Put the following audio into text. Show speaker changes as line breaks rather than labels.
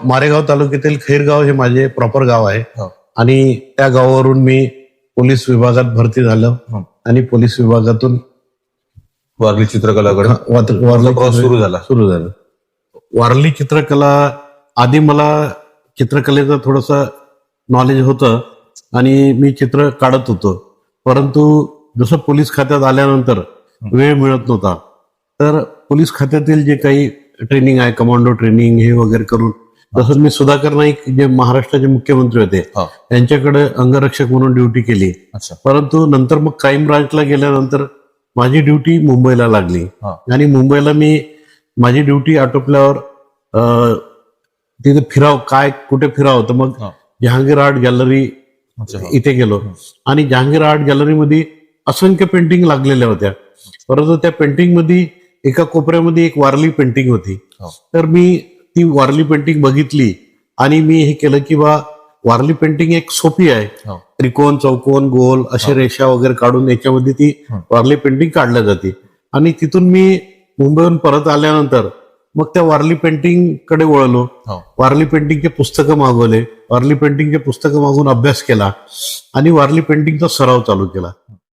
मारेगाव तालुक्यातील खैरगाव हे माझे प्रॉपर गाव आहे
हो.
आणि त्या गावावरून मी पोलीस विभागात भरती झालो
हं.
आणि पोलीस विभागातून
वारली चित्रकलाकडे
वारली
प्रवास सुरू झाला.
सुरू झाला. वारली चित्रकला आधी मला चित्रकलेचं थोडंसं नॉलेज होतं आणि मी चित्र काढत होतो, परंतु जसं पोलीस खात्यात आल्यानंतर वेळ मिळत नव्हता. तर पोलीस खात्यातील जे काही ट्रेनिंग आहे, कमांडो ट्रेनिंग हे वगैरे करून, जसं मी सुधाकर नाईक जे महाराष्ट्राचे मुख्यमंत्री होते
हा.
त्यांच्याकडे अंगरक्षक म्हणून ड्युटी केली.
अच्छा.
परंतु नंतर मग क्राईम ब्रांचला गेल्यानंतर माझी ड्युटी मुंबईला लागली
हा.
आणि मुंबईला मी माझी ड्युटी आटोपल्यावर तिथे कुठे फिराव तर मग
हा.
जहांगीर आर्ट गॅलरी
अच्छा.
इथे गेलो आणि जहांगीर आर्ट गॅलरीमध्ये असंख्य पेंटिंग लागलेल्या होत्या, परंतु त्या पेंटिंग मध्ये एका कोपऱ्यामध्ये एक वारली पेंटिंग होती.
हो.
तर मी ती वारली पेंटिंग बघितली आणि मी हे केलं की वारली पेंटिंग एक सोपी आहे.
हो.
त्रिकोण, चौकोन, गोल अशा रेषा वगैरे काढून याच्यामध्ये ती वारली पेंटिंग काढल्या जाते. आणि तिथून मी मुंबईहून परत आल्यानंतर मग त्या वारली पेंटिंग कडे वळलो.
हो.
वारली पेंटिंगचे पुस्तकं मागवले, वारली पेंटिंगचे पुस्तकं मागून अभ्यास केला आणि वारली पेंटिंगचा सराव चालू केला.